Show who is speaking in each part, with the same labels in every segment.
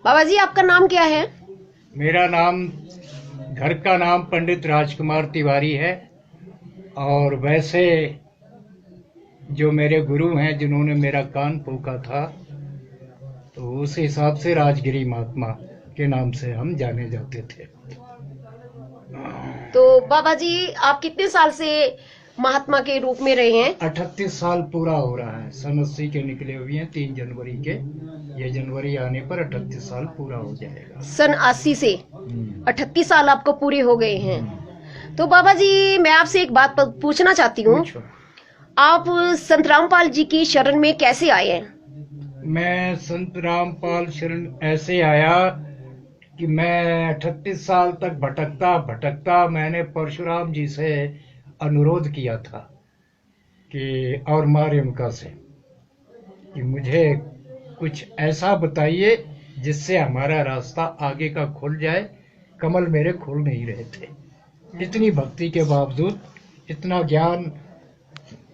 Speaker 1: बाबा जी आपका नाम क्या है?
Speaker 2: मेरा नाम, घर का नाम पंडित राजकुमार तिवारी है। और वैसे जो मेरे गुरु हैं जिन्होंने मेरा कान फूंका था, तो उस हिसाब से राजगिरी महात्मा के नाम से हम जाने जाते थे।
Speaker 1: तो बाबा जी आप कितने साल से महात्मा के रूप में रहे हैं?
Speaker 2: 38 साल पूरा हो रहा है। सन 80 के निकले हुए हैं 3 जनवरी के। ये जनवरी आने पर 38 साल पूरा हो जाएगा।
Speaker 1: सन 80 से 38 साल आपको पूरे हो गए हैं। तो बाबा जी मैं आपसे एक बात पूछना चाहती हूँ, आप संत रामपाल जी की शरण में कैसे आए हैं?
Speaker 2: मैं संत रामपाल शरण ऐसे आया कि मैं 38 साल तक भटकता भटकता मैंने परशुराम जी से अनुरोध किया था कि, और माँ रेणुका से, कि मुझे कुछ ऐसा बताइए जिससे हमारा रास्ता आगे का खुल जाए। कमल मेरे खुल नहीं रहे थे। इतनी भक्ति के बावजूद, इतना ज्ञान,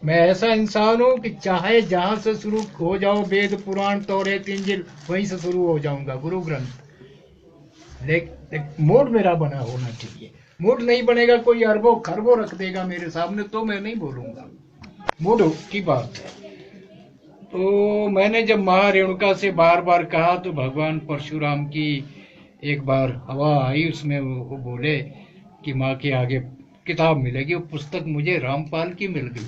Speaker 2: मैं ऐसा इंसान हूँ कि चाहे जहां से शुरू हो जाओ, वेद पुराण तौरेत इंजिल, वहीं से शुरू हो जाऊंगा, गुरु ग्रंथ। लेकिन मूड मेरा बना होना चाहिए। मूड नहीं बनेगा, कोई अरबों खरबों रख देगा मेरे सामने तो मैं नहीं बोलूंगा। मूड की बात है। तो मैंने जब माँ रेणुका से बार बार कहा तो भगवान परशुराम की एक बार हवा आई, उसमें वो बोले कि माँ के आगे किताब मिलेगी। वो पुस्तक मुझे रामपाल की मिल गई।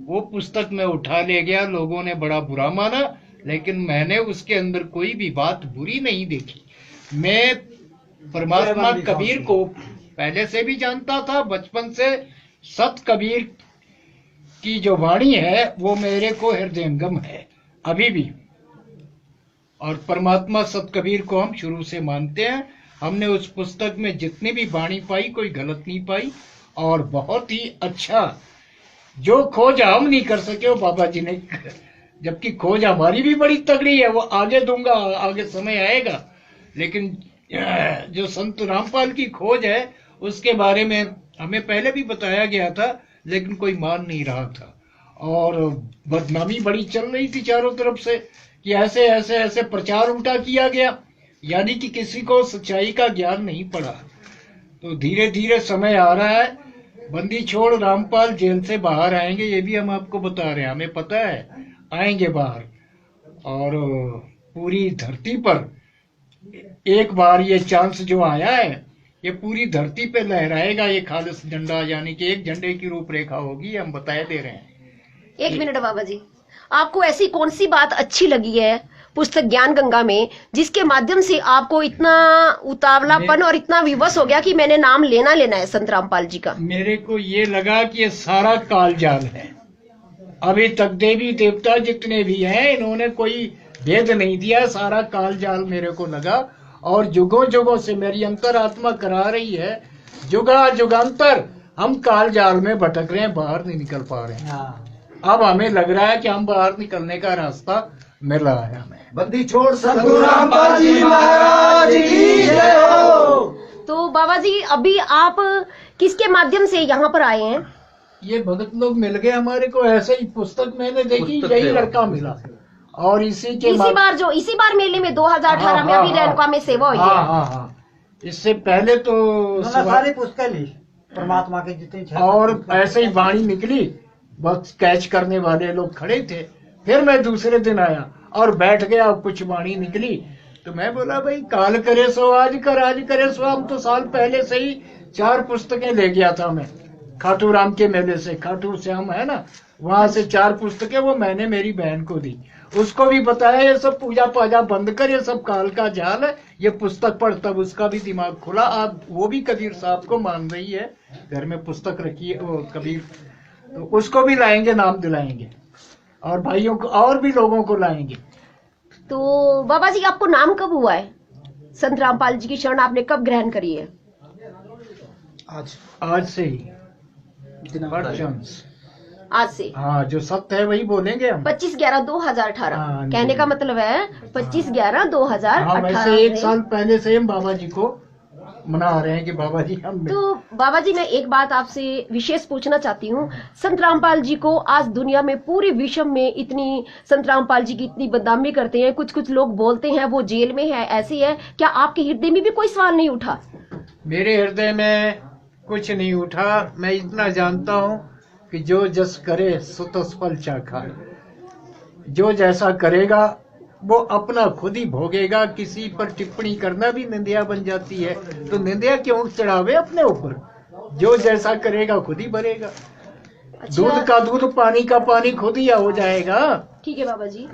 Speaker 2: वो पुस्तक मैं उठा ले गया। लोगों ने बड़ा बुरा माना, लेकिन मैंने उसके अंदर कोई भी बात बुरी नहीं देखी। मैं परमात्मा कबीर को पहले से भी जानता था, बचपन से। सत कबीर की जो वाणी है वो मेरे को हृदयंगम है अभी भी। और परमात्मा सत कबीर को हम शुरू से मानते हैं। हमने उस पुस्तक में जितनी भी वाणी पाई, कोई गलत नहीं पाई। और बहुत ही अच्छा, जो खोज हम नहीं कर सके वो बाबा जी ने, जबकि खोज हमारी भी बड़ी तगड़ी है। वो आगे दूंगा, आगे समय आएगा। लेकिन जो संत रामपाल की खोज है उसके बारे में हमें पहले भी बताया गया था, लेकिन कोई मान नहीं रहा था। और बदनामी बड़ी चल रही थी चारों तरफ से कि ऐसे ऐसे ऐसे प्रचार उल्टा किया गया, यानी कि किसी को सच्चाई का ज्ञान नहीं पड़ा। तो धीरे धीरे समय आ रहा है, बंदी छोड़ रामपाल जेल से बाहर आएंगे, ये भी हम आपको बता रहे हैं। हमें पता है आएंगे बाहर, और पूरी धरती पर एक बार ये चांस जो आया है, ये पूरी धरती पे लहराएगा ये खालिस झंडा, यानी कि एक झंडे की रूपरेखा होगी, हम बताए दे रहे हैं।
Speaker 1: एक मिनट बाबा जी, आपको ऐसी कौन सी बात अच्छी लगी है पुस्तक ज्ञान गंगा में, जिसके माध्यम से आपको इतना उतावलापन और इतना विवश हो गया कि मैंने नाम लेना है संत रामपाल जी का?
Speaker 2: मेरे को ये लगा कि ये सारा कालजाल है। अभी तक देवी देवता जितने भी हैं, इन्होंने कोई भेद नहीं दिया। सारा कालजाल मेरे को लगा। और युगों युगों से मेरी अंतरात्मा करा रही है, जुगा जुगांतर हम कालजाल में भटक रहे हैं, बाहर नहीं निकल पा रहे हैं। अब हमें लग रहा है कि हम बाहर निकलने का रास्ता मिला है हमें।
Speaker 3: बंदी छोड़ सद्गुरु रामपाल जी महाराज की जय हो।
Speaker 1: तो बाबा जी अभी आप किसके माध्यम से यहाँ पर आए हैं?
Speaker 2: ये भगत लोग मिल गए हमारे को, ऐसे ही पुस्तक मैंने देखी, यही लड़का मिला। और इसी
Speaker 1: बार मेले में 2018 में अभी रेणुका में सेवा हुई है।
Speaker 2: हाँ। इससे पहले तो
Speaker 3: सारी पुस्तकें ली परमात्मा के जितनी,
Speaker 2: और ऐसे ही वाणी निकली, बस कैच करने वाले लोग खड़े थे। फिर मैं दूसरे दिन आया और बैठ गया, कुछ वाणी निकली तो मैं बोला भाई काल करे सो आज कर, आज करे सो हम। तो साल पहले से ही 4 पुस्तकें ले गया था मैं खाटू राम के मेले से। खाटू श्याम है ना, वहां से 4 पुस्तकें वो मैंने मेरी बहन को दी। उसको भी बताया ये सब पूजा पाजा बंद कर, ये सब काल का जाल है, ये पुस्तक पढ़। तब उसका भी दिमाग खुला। आप वो भी कबीर साहब को मान रही है, घर में पुस्तक रखी है वो कबीर, तो उसको भी लाएंगे, नाम दिलाएंगे, और भाइयों को और भी लोगों को लाएंगे।
Speaker 1: तो बाबा जी आपको नाम कब हुआ है? संत रामपाल जी की शरण आपने कब ग्रहण करी है?
Speaker 2: आज से ही,
Speaker 1: आज से।
Speaker 2: हाँ, जो सत्य है वही बोलेंगे हम।
Speaker 1: 25/11/2018 कहने का मतलब है 25/11/2018।
Speaker 2: हाँ, वैसे 1 साल पहले से हम बाबा जी को मना रहे हैं कि बाबा जी हम
Speaker 1: तो बाबा जी मैं एक बात आपसे विशेष पूछना चाहती हूँ, संत रामपाल जी को आज दुनिया में पूरे विश्व में इतनी संत रामपाल जी की इतनी बदनामी करते हैं, कुछ कुछ लोग बोलते हैं वो जेल में है, ऐसे है, क्या आपके हृदय में भी कोई सवाल नहीं उठा?
Speaker 2: मेरे हृदय में कुछ नहीं उठा। मैं इतना जानता हूँ कि जो जस करे सो तस फल चाखा। जो जैसा करेगा वो अपना खुद ही भोगेगा। किसी पर टिप्पणी करना भी निंदा बन जाती है, तो निंदा क्यों चढ़ावे अपने ऊपर? जो जैसा करेगा खुद ही भरेगा। दूध का दूध, पानी का पानी खुद ही हो जाएगा।
Speaker 1: ठीक है बाबा जी।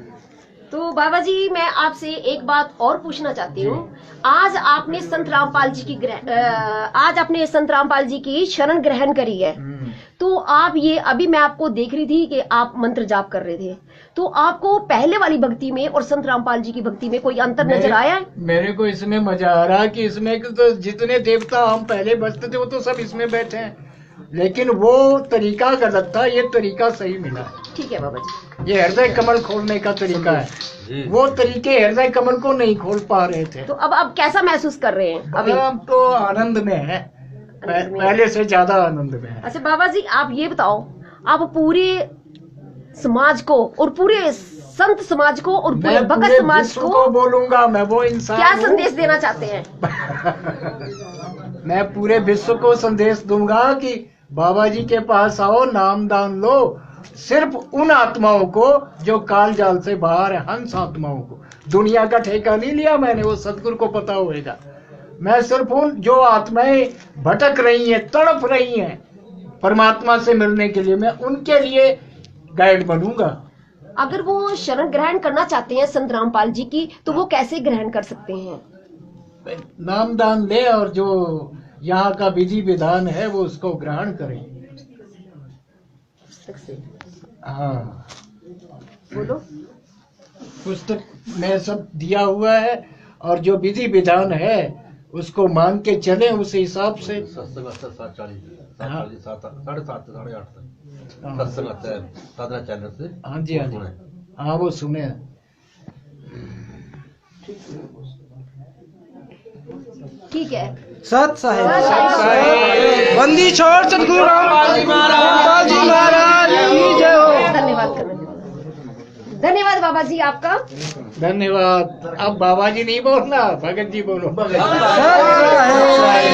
Speaker 1: तो बाबा जी मैं आपसे एक बात और पूछना चाहती हूँ, आज आपने संत रामपाल जी की शरण ग्रहण करी है, तो आप ये अभी मैं आपको देख रही थी कि आप मंत्र जाप कर रहे थे, तो आपको पहले वाली भक्ति में और संत रामपाल जी की भक्ति में कोई अंतर नजर आया है?
Speaker 2: मेरे को इसमें मजा आ रहा है कि इसमें तो जितने देवता हम पहले बचते थे वो तो सब इसमें बैठे हैं, लेकिन वो तरीका गलत था, ये तरीका सही मिला।
Speaker 1: ठीक है बाबा जी।
Speaker 2: ये हृदय कमल खोलने का तरीका है, वो तरीके हृदय कमल को नहीं खोल पा रहे थे।
Speaker 1: तो अब कैसा महसूस कर रहे हैं अभी?
Speaker 2: हम तो आनंद में है, पहले से ज्यादा आनंद में है।
Speaker 1: अच्छा बाबा जी आप ये बताओ, आप पूरे समाज को और पूरे संत समाज को और पूरे
Speaker 2: मैं
Speaker 1: भगत
Speaker 2: पूरे
Speaker 1: समाज
Speaker 2: विश्व को बोलूंगा, मैं वो इंसान
Speaker 1: क्या
Speaker 2: हूँ।
Speaker 1: संदेश देना चाहते हैं?
Speaker 2: मैं पूरे विश्व को संदेश दूंगा कि बाबा जी के पास आओ, नाम दान लो। सिर्फ उन आत्माओं को जो काल जाल से बाहर है, हंस आत्माओं को। दुनिया का ठेका नहीं लिया मैंने, वो सदगुरु को पता होएगा। मैं सिर्फ उन जो आत्माएं भटक रही हैं, तड़प रही हैं परमात्मा से मिलने के लिए, मैं उनके लिए गाइड बनूंगा।
Speaker 1: अगर वो शरण ग्रहण करना चाहते हैं संत रामपाल जी की, तो वो कैसे ग्रहण कर सकते हैं?
Speaker 2: नाम दान ले और जो यहाँ का विधि विधान है वो उसको ग्रहण करें। हाँ
Speaker 1: बोलो।
Speaker 2: पुस्तक में सब दिया हुआ है और जो विधि विधान है उसको मान के चले उस हिसाब से।
Speaker 4: सत्संग आता है 7:40
Speaker 2: हाँ।
Speaker 4: 7:30 7:30 तक सत्संग आता है साधना चैनल से।
Speaker 2: हाँ जी, हाँ जी, हाँ वो सुने।
Speaker 1: ठीक है।
Speaker 3: सत साहिब बंदी छोड़ सतगुरु रामपाल जी महाराज की जय हो।
Speaker 1: धन्यवाद धन्यवाद बाबा जी आपका।
Speaker 2: धन्यवाद। अब बाबा जी नहीं बोलना, भगत जी बोलो।
Speaker 3: सत साहिब।